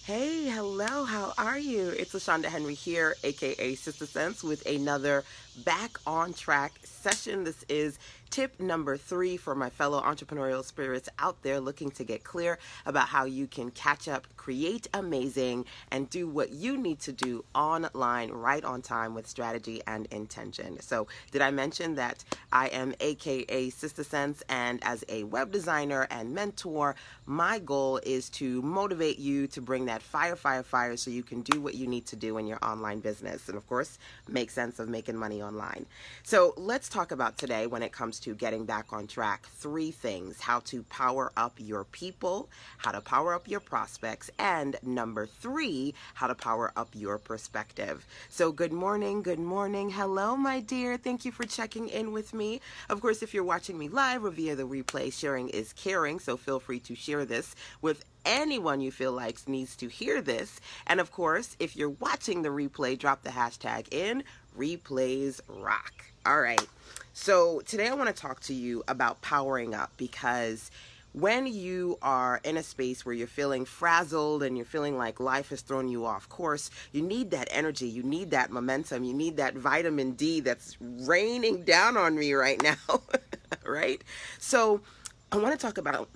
Hey, hello, how are you? It's LaShanda Henry here, aka Sister Sense, with another back on track session. This is tip number 3 for my fellow entrepreneurial spirits out there looking to get clear about how you can catch up, create amazing, and do what you need to do online right on time with strategy and intention. So, did I mention that I am aka Sister Sense, and as a web designer and mentor, my goal is to motivate you to bring that fire so you can do what you need to do in your online business and, of course, make sense of making money online. So let's talk about today, when it comes to getting back on track, 3 things: how to power up your people, how to power up your prospects, and number 3, how to power up your perspective. So good morning, hello my dear, thank you for checking in with me. Of course, if you're watching me live or via the replay, sharing is caring, so feel free to share this with anyone you feel like needs to hear this. And of course, if you're watching the replay, drop the hashtag in replays rock. All right. So today I want to talk to you about powering up, because when you are in a space where you're feeling frazzled and you're feeling like life has thrown you off course, you need that energy, you need that momentum, you need that vitamin D that's raining down on me right now, right? So I want to talk about,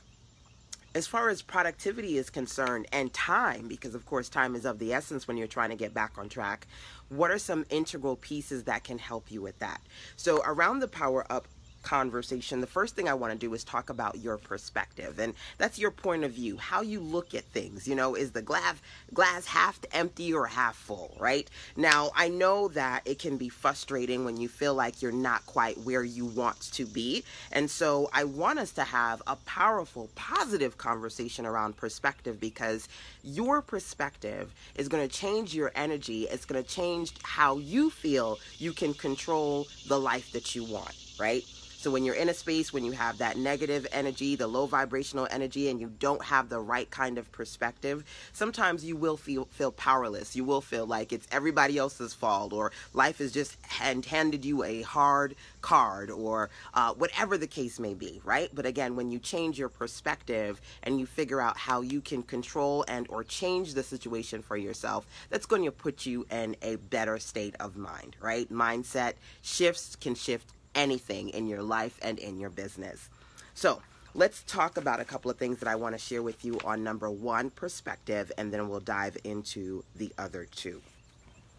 as far as productivity is concerned and time, because of course time is of the essence when you're trying to get back on track, what are some integral pieces that can help you with that? So around the power up conversation, the first thing I want to do is talk about your perspective, and that's your point of view, how you look at things. You know, is the glass half empty or half full, right? Now, I know that it can be frustrating when you feel like you're not quite where you want to be, and so I want us to have a powerful, positive conversation around perspective, because your perspective is going to change your energy. It's going to change how you feel you can control the life that you want, right? So when you're in a space, when you have that negative energy, the low vibrational energy, and you don't have the right kind of perspective, sometimes you will feel powerless. You will feel like it's everybody else's fault, or life has just handed you a hard card, or whatever the case may be, right? But again, when you change your perspective and you figure out how you can control and or change the situation for yourself, that's going to put you in a better state of mind, right? Mindset shifts can shift anything in your life and in your business. So let's talk about a couple of things that I want to share with you on number 1, perspective, and then we'll dive into the other 2.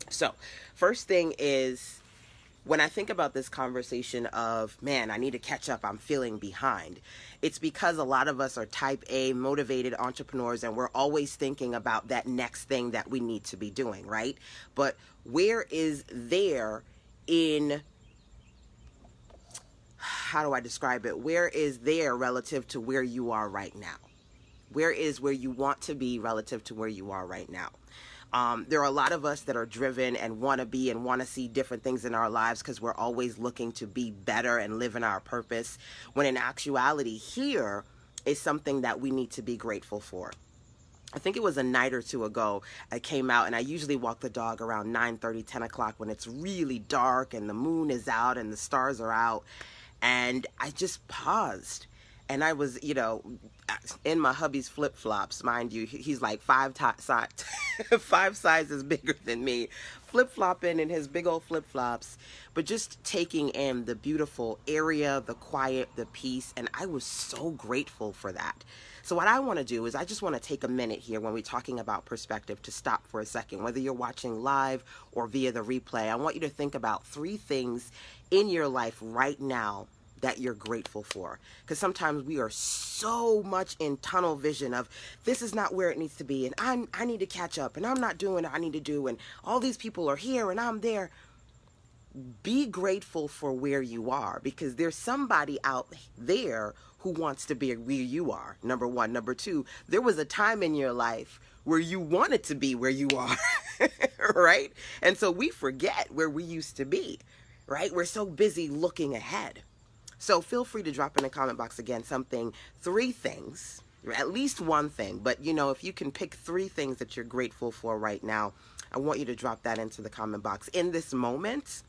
So first thing is, when I think about this conversation of, man, I need to catch up, I'm feeling behind, it's because a lot of us are type A motivated entrepreneurs, and we're always thinking about that next thing that we need to be doing, right? But where is there in, how do I describe it? Where is there relative to where you are right now? Where is where you want to be relative to where you are right now? There are a lot of us that are driven and want to be and want to see different things in our lives because we're always looking to be better and live in our purpose, when in actuality, here is something that we need to be grateful for. I think it was a night or 2 ago, I came out, and I usually walk the dog around 9:30, 10 o'clock when it's really dark and the moon is out and the stars are out. And I just paused, and I was, you know, in my hubby's flip-flops, mind you. He's like 5 sizes bigger than me, flip-flopping in his big old flip-flops, but just taking in the beautiful area, the quiet, the peace, and I was so grateful for that. So what I want to do is, I just want to take a minute here when we're talking about perspective to stop for a second. Whether you're watching live or via the replay, I want you to think about 3 things in your life right now that you're grateful for. Because sometimes we are so much in tunnel vision of, this is not where it needs to be, and I need to catch up, and I'm not doing what I need to do, and all these people are here and I'm there. Be grateful for where you are, because there's somebody out there who wants to be where you are, number 1. Number 2, there was a time in your life where you wanted to be where you are, right? And so we forget where we used to be, right? We're so busy looking ahead. So feel free to drop in the comment box again, 3 things, at least 1 thing, but you know, if you can pick 3 things that you're grateful for right now, I want you to drop that into the comment box. In this moment,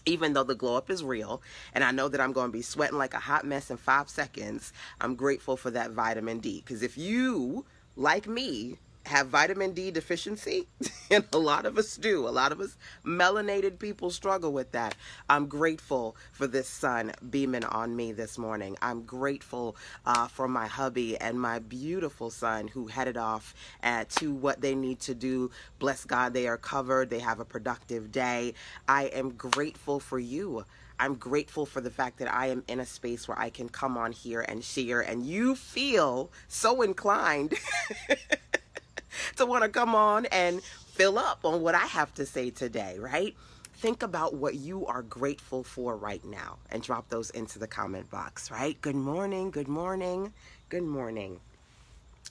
even though the glow up is real, and I know that I'm going to be sweating like a hot mess in 5 seconds, I'm grateful for that vitamin D. Because if you, like me, have vitamin D deficiency, and a lot of us do. A lot of us melanated people struggle with that. I'm grateful for this sun beaming on me this morning. I'm grateful for my hubby and my beautiful son who headed off to what they need to do. Bless God, they are covered. They have a productive day. I am grateful for you. I'm grateful for the fact that I am in a space where I can come on here and share, and you feel so inclined to want to come on and fill up on what I have to say today, right? Think about what you are grateful for right now and drop those into the comment box, right? Good morning, good morning, good morning.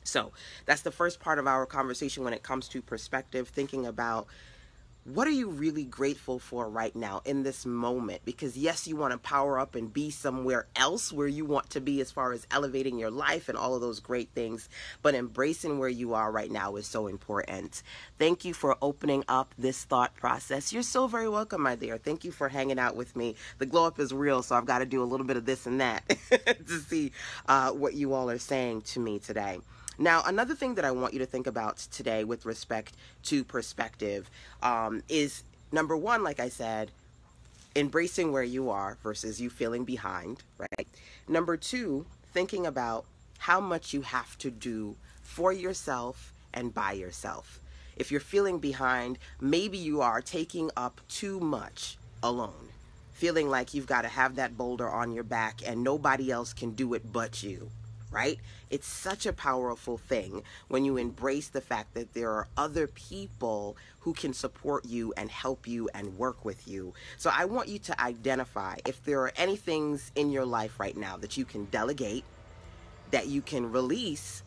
So that's the first part of our conversation when it comes to perspective, thinking about what are you really grateful for right now in this moment? Because yes, you want to power up and be somewhere else where you want to be as far as elevating your life and all of those great things, but embracing where you are right now is so important. Thank you for opening up this thought process. You're so very welcome, my dear. Thank you for hanging out with me. The glow up is real, so I've got to do a little bit of this and that to see what you all are saying to me today. Now, another thing that I want you to think about today with respect to perspective is, number one, like I said, embracing where you are versus you feeling behind, right? Number two, thinking about how much you have to do for yourself and by yourself. If you're feeling behind, maybe you are taking up too much alone, feeling like you've got to have that boulder on your back and nobody else can do it but you. Right? It's such a powerful thing when you embrace the fact that there are other people who can support you and help you and work with you. So I want you to identify if there are any things in your life right now that you can delegate, that you can release,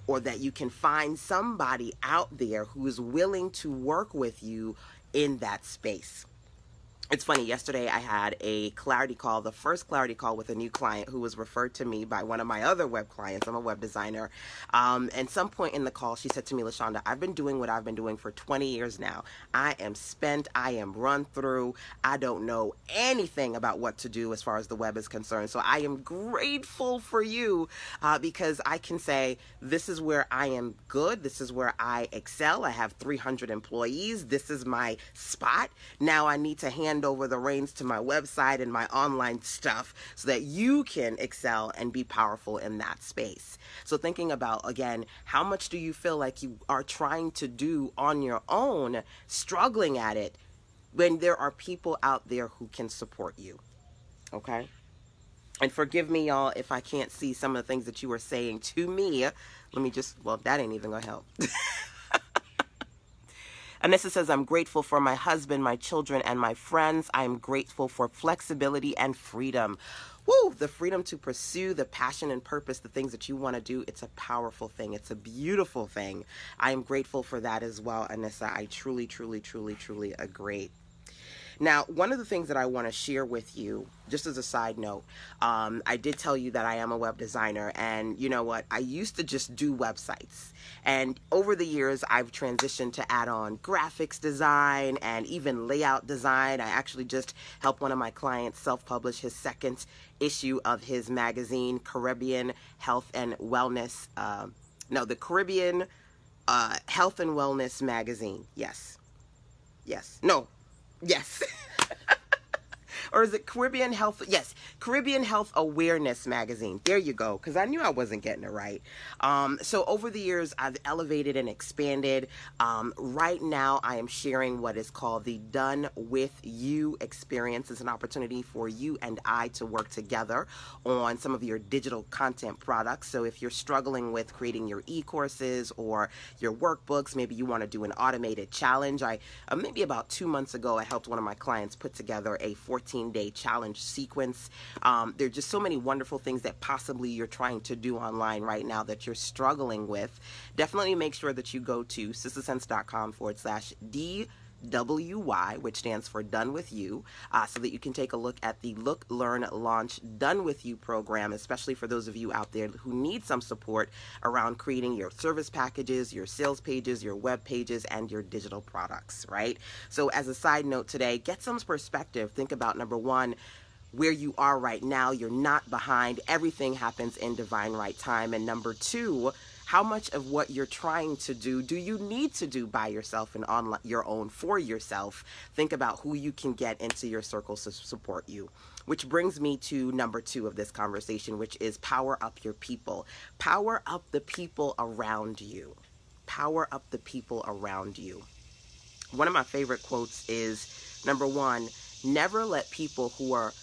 or that you can find somebody out there who is willing to work with you in that space. It's funny, yesterday I had a clarity call, the first clarity call with a new client who was referred to me by one of my other web clients. I'm a web designer. And some point in the call, she said to me, LaShanda, I've been doing what I've been doing for 20 years now. I am spent. I am run through. I don't know anything about what to do as far as the web is concerned. So I am grateful for you because I can say, this is where I am good. This is where I excel. I have 300 employees. This is my spot. Now I need to hand over the reins to my website and my online stuff so that you can excel and be powerful in that space. So thinking about, again, how much do you feel like you are trying to do on your own, struggling at it, when there are people out there who can support you, okay? And forgive me, y'all, if I can't see some of the things that you were saying to me. Let me just, well, that ain't even gonna help. Anissa says, I'm grateful for my husband, my children, and my friends. I am grateful for flexibility and freedom. Woo! The freedom to pursue the passion and purpose, the things that you want to do. It's a powerful thing. It's a beautiful thing. I am grateful for that as well, Anissa. I truly, truly, truly, truly agree. Now, one of the things that I want to share with you, just as a side note, I did tell you that I am a web designer, and you know what? I used to just do websites, and over the years, I've transitioned to add on graphics design and even layout design. I actually just helped one of my clients self-publish his second issue of his magazine, Caribbean Health and Wellness. The Caribbean Health and Wellness magazine. Yes. Or is it Caribbean Health? Yes, Caribbean Health Awareness Magazine. There you go, because I knew I wasn't getting it right. So over the years, I've elevated and expanded. Right now, I am sharing what is called the Done With You experience. It's an opportunity for you and I to work together on some of your digital content products. So if you're struggling with creating your e-courses or your workbooks, maybe you want to do an automated challenge. Maybe about 2 months ago, I helped one of my clients put together a 14-day challenge sequence. There are just so many wonderful things that possibly you're trying to do online right now that you're struggling with. Definitely make sure that you go to sistasense.com/DWY, which stands for Done With You, so that you can take a look at the Look, Learn, Launch Done With You program, especially for those of you out there who need some support around creating your service packages, your sales pages, your web pages, and your digital products, right? So as a side note today, get some perspective. Think about, number one, where you are right now. You're not behind. Everything happens in divine right time. And number two, How much of what you're trying to do you need to do by yourself and on your own for yourself? Think about who you can get into your circle to support you. Which brings me to number 2 of this conversation, which is power up your people. Power up the people around you. Power up the people around you. One of my favorite quotes is, number 1, never let people who are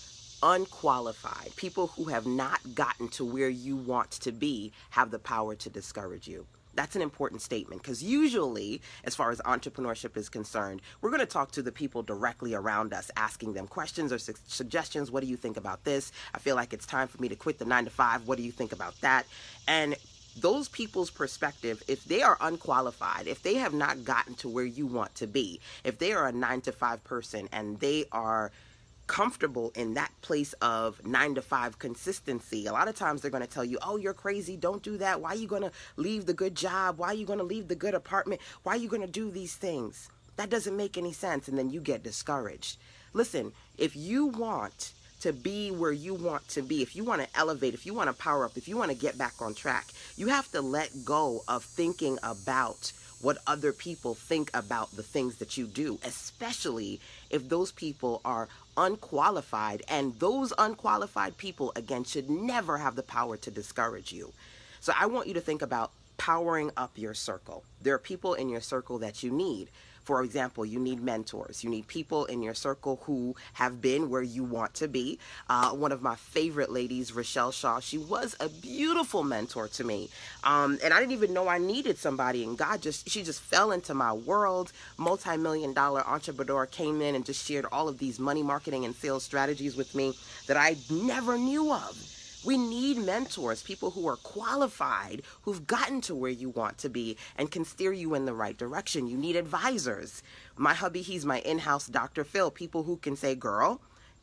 unqualified, people who have not gotten to where you want to be, have the power to discourage you. That's an important statement, because usually, as far as entrepreneurship is concerned, we're going to talk to the people directly around us, asking them questions or suggestions. What do you think about this? I feel like it's time for me to quit the 9-to-5. What do you think about that? And those people's perspective, if they are unqualified, if they have not gotten to where you want to be, if they are a 9-to-5 person and they are comfortable in that place of 9-to-5 consistency, a lot of times they're going to tell you, oh, you're crazy, don't do that, why are you going to leave the good job, why are you going to leave the good apartment, why are you going to do these things? That doesn't make any sense, and then you get discouraged. Listen, if you want to be where you want to be, if you want to elevate, if you want to power up, if you want to get back on track, you have to let go of thinking about what other people think about the things that you do, especially if those people are unqualified. And those unqualified people, again, should never have the power to discourage you. So I want you to think about powering up your circle. There are people in your circle that you need. For example, you need mentors. You need people in your circle who have been where you want to be. One of my favorite ladies, Rochelle Shaw, she was a beautiful mentor to me. And I didn't even know I needed somebody. And she just fell into my world. Multi-million-dollar entrepreneur came in and just shared all of these money marketing and sales strategies with me that I never knew of. We need mentors, people who are qualified, who've gotten to where you want to be and can steer you in the right direction. You need advisors. My hubby, he's my in-house Dr. Phil, people who can say, girl,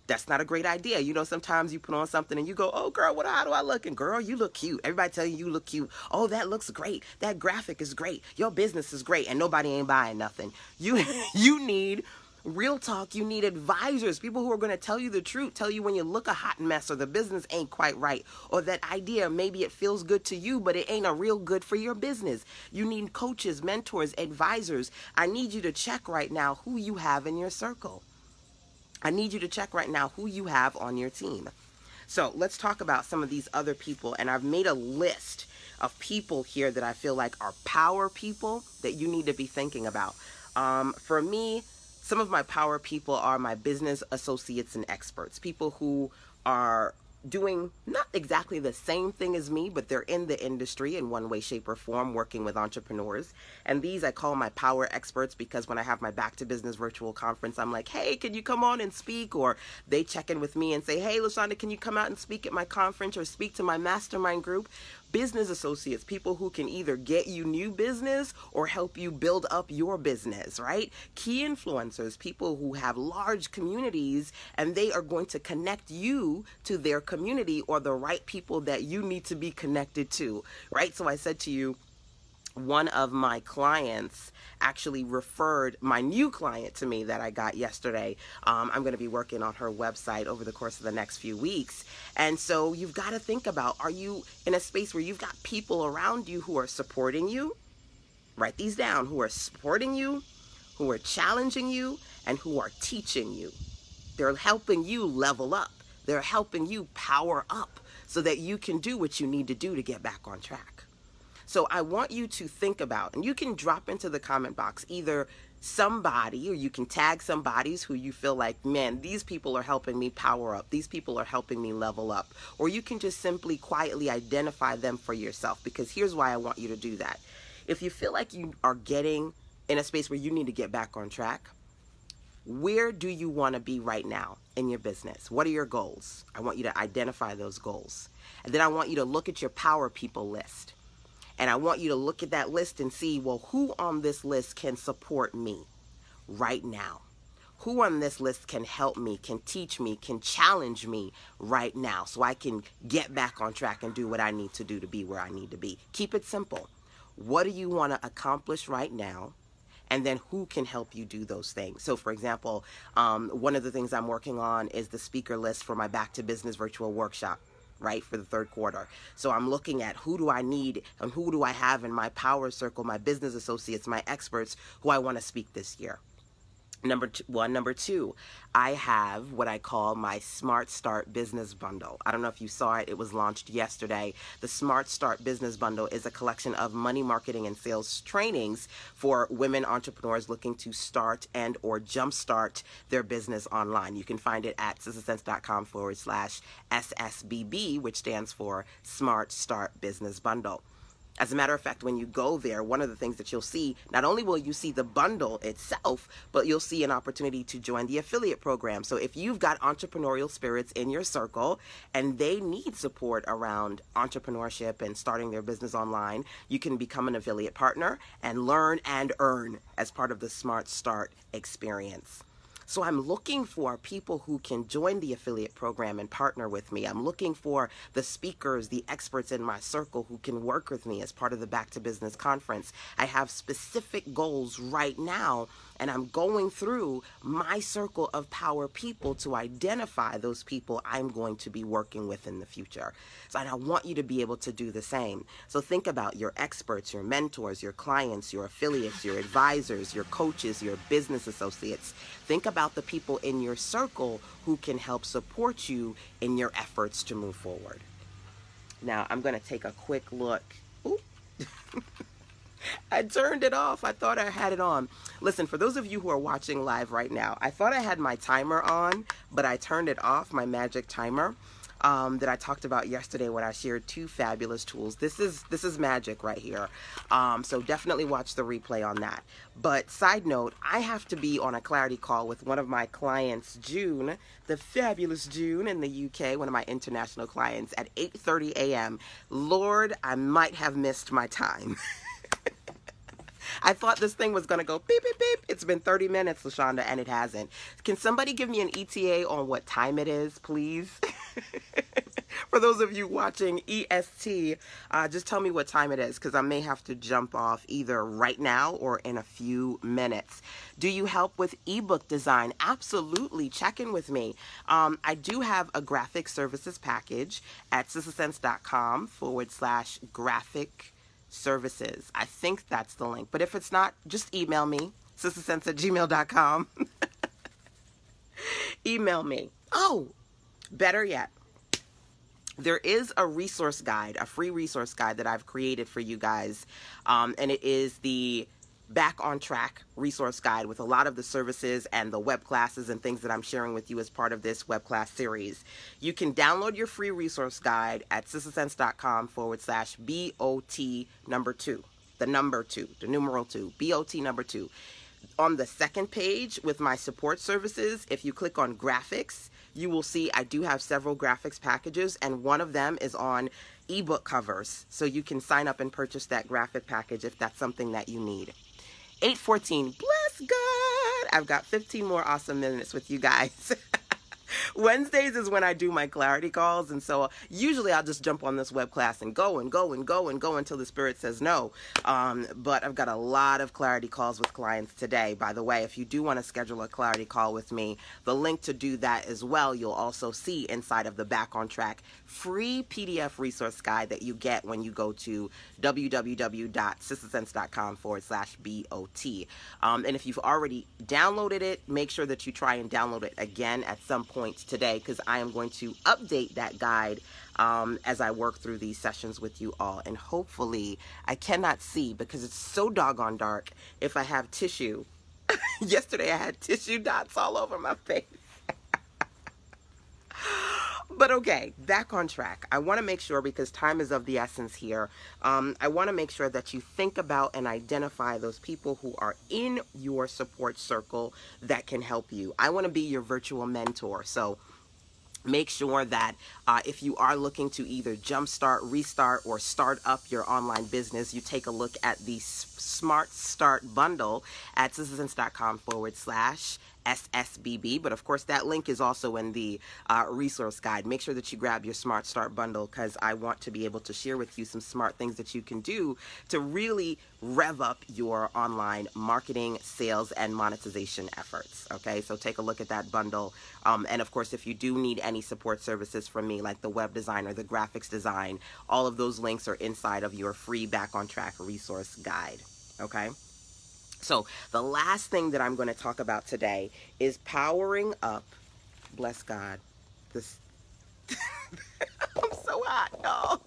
that's not a great idea. You know, sometimes you put on something and you go, oh, girl, how do I look? And girl, you look cute. Everybody tell you look cute. Oh, that looks great. That graphic is great. Your business is great. And nobody ain't buying nothing. You need real talk. You need advisors, people who are going to tell you the truth, tell you when you look a hot mess or the business ain't quite right, or that idea, maybe it feels good to you, but it ain't a real good for your business. You need coaches, mentors, advisors. I need you to check right now who you have in your circle. I need you to check right now who you have on your team. So let's talk about some of these other people. And I've made a list of people here that I feel like are power people that you need to be thinking about. For me, some of my power people are my business associates and experts, people who are doing not exactly the same thing as me, but they're in the industry in one way, shape, or form, working with entrepreneurs. And these I call my power experts because when I have my Back to Business virtual conference, I'm like, hey, can you come on and speak? Or they check in with me and say, hey, LaShanda, can you come out and speak at my conference or speak to my mastermind group? Business associates, people who can either get you new business or help you build up your business, right? Key influencers, people who have large communities and they are going to connect you to their community or the right people that you need to be connected to, right? So I said to you, one of my clients actually referred my new client to me that I got yesterday. I'm going to be working on her website over the course of the next few weeks. And so you've got to think about, are you in a space where you've got people around you who are supporting you? Write these down. Who are supporting you, who are challenging you, and who are teaching you. They're helping you level up. They're helping you power up so that you can do what you need to do to get back on track. So I want you to think about, and you can drop into the comment box either somebody, or you can tag somebody who you feel like, man, these people are helping me power up. These people are helping me level up. Or you can just simply quietly identify them for yourself, because here's why I want you to do that. If you feel like you are getting in a space where you need to get back on track, where do you want to be right now in your business? What are your goals? I want you to identify those goals. And then I want you to look at your power people list. And I want you to look at that list and see, well, who on this list can support me right now? Who on this list can help me, can teach me, can challenge me right now so I can get back on track and do what I need to do to be where I need to be? Keep it simple. What do you want to accomplish right now? And then who can help you do those things? So for example, one of the things I'm working on is the speaker list for my Back to Business virtual workshop. right, for the third quarter. So I'm looking at who do I need and who do I have in my power circle, my business associates, my experts who I want to speak this year. Number two, I have what I call my Smart Start Business Bundle. I don't know if you saw it. It was launched yesterday. The Smart Start Business Bundle is a collection of money marketing and sales trainings for women entrepreneurs looking to start and or jumpstart their business online. You can find it at sistersense.com/SSBB, which stands for Smart Start Business Bundle. As a matter of fact, when you go there, one of the things that you'll see, not only will you see the bundle itself, but you'll see an opportunity to join the affiliate program. So if you've got entrepreneurial spirits in your circle and they need support around entrepreneurship and starting their business online, you can become an affiliate partner and learn and earn as part of the Smart Start experience. So I'm looking for people who can join the affiliate program and partner with me. I'm looking for the speakers, the experts in my circle who can work with me as part of the Back to Business conference. I have specific goals right now, and I'm going through my circle of power people to identify those people I'm going to be working with in the future. So and I want you to be able to do the same. So think about your experts, your mentors, your clients, your affiliates, your advisors, your coaches, your business associates. Think about the people in your circle who can help support you in your efforts to move forward. Now, I'm going to take a quick look. Ooh. I turned it off. I thought I had it on. Listen, for those of you who are watching live right now, I thought I had my timer on, but I turned it off, my magic timer. That I talked about yesterday when I shared 2 fabulous tools. This is magic right here. So definitely watch the replay on that. But side note, I have to be on a clarity call with one of my clients, June, the fabulous June in the UK, one of my international clients, at 8:30 a.m. Lord, I might have missed my time. I thought this thing was going to go beep, beep, beep. It's been 30 minutes, LaShanda, and it hasn't. Can somebody give me an ETA on what time it is, please? For those of you watching EST, just tell me what time it is, because I may have to jump off either right now or in a few minutes. Do you help with ebook design? Absolutely. Check in with me. I do have a graphic services package at sistersense.com/graphic services. I think that's the link, but if it's not, just email me, sistersense@gmail.com. Email me. Oh, better yet, there is a resource guide, a free resource guide that I've created for you guys, and it is the Back on Track resource guide with a lot of the services and the web classes and things that I'm sharing with you as part of this web class series. You can download your free resource guide at sistersense.com/BOT number 2, the number 2, the numeral 2, BOT number 2. On the second page with my support services, if you click on graphics, you will see I do have several graphics packages, and one of them is on ebook covers. So you can sign up and purchase that graphic package if that's something that you need. 8:14, bless God. I've got 15 more awesome minutes with you guys. Wednesdays is when I do my clarity calls, and so usually I'll just jump on this web class and go until the Spirit says no. But I've got a lot of clarity calls with clients today. By the way, if you do want to schedule a clarity call with me, the link to do that as well, you'll also see inside of the Back on Track free PDF resource guide that you get when you go to www.sistersense.com/BOT. And if you've already downloaded it, make sure that you try and download it again at some point today, because I am going to update that guide as I work through these sessions with you all. And hopefully, I cannot see because it's so doggone dark, if I have tissue. Yesterday I had tissue dots all over my face. But okay, back on track. I want to make sure, because time is of the essence here, I want to make sure that you think about and identify those people who are in your support circle that can help you. I want to be your virtual mentor. So make sure that if you are looking to either jumpstart, restart, or start up your online business, you take a look at the Smart Start bundle at sistersense.com/SSBB. SSBB. But of course, that link is also in the resource guide. Make sure that you grab your Smart Start bundle, because I want to be able to share with you some smart things that you can do to really rev up your online marketing, sales, and monetization efforts. Okay, so take a look at that bundle. And of course, if you do need any support services from me, like the web design or the graphics design, all of those links are inside of your free Back on Track resource guide. Okay. So the last thing that I'm going to talk about today is powering up, bless God, this, I'm so hot, y'all.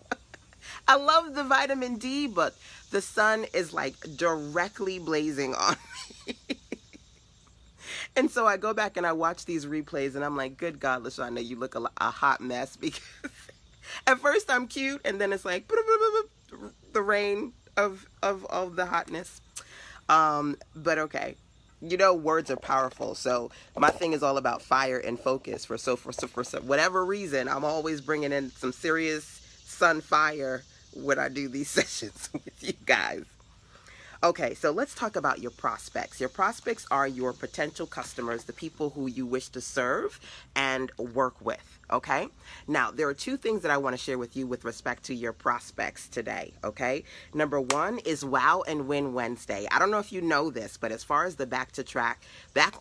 I love the vitamin D, but the sun is like directly blazing on me. And so I go back and I watch these replays and I'm like, good God, LaShanda, you look a hot mess, because at first I'm cute and then it's like the rain of the hotness. But okay, you know, words are powerful. So my thing is all about fire and focus. For whatever reason, I'm always bringing in some serious sun fire when I do these sessions with you guys. Okay, so let's talk about your prospects. Your prospects are your potential customers, the people who you wish to serve and work with, okay? Now, there are two things that I want to share with you with respect to your prospects today, okay? Number one is Wow and Win Wednesday. I don't know if you know this, but as far as the Back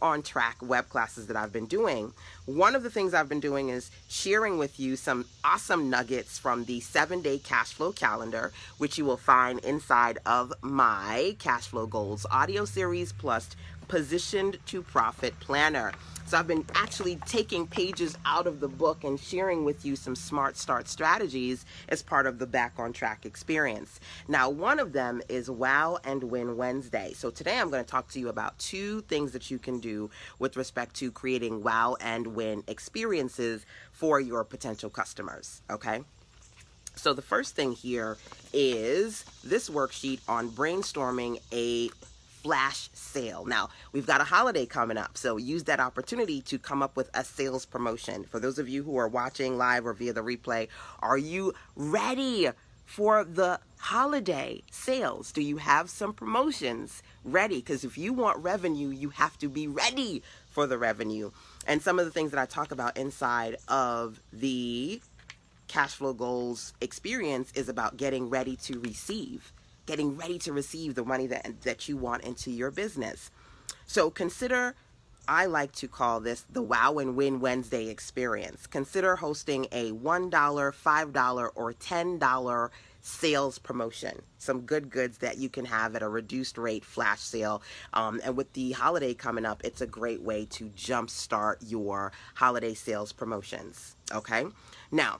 on Track web classes that I've been doing, one of the things I've been doing is sharing with you some awesome nuggets from the 7-day cash flow calendar, which you will find inside of my Cash Flow Goals audio series plus Positioned to Profit planner. So I've been actually taking pages out of the book and sharing with you some Smart Start strategies as part of the Back on Track experience. Now, one of them is Wow and Win Wednesday. So today I'm going to talk to you about two things that you can do with respect to creating wow and win experiences for your potential customers, okay? So the first thing here is this worksheet on brainstorming a flash sale. Now, we've got a holiday coming up, so use that opportunity to come up with a sales promotion. For those of you who are watching live or via the replay, are you ready for the holiday sales? Do you have some promotions ready? Because if you want revenue, you have to be ready for the revenue. And some of the things that I talk about inside of the Cash Flow Goals experience is about getting ready to receive the money that you want into your business. So consider, I like to call this the Wow and Win Wednesday experience. Consider hosting a $1, $5, or $10 sales promotion. Some good goods that you can have at a reduced rate flash sale. And with the holiday coming up, it's a great way to jumpstart your holiday sales promotions. Okay? Now,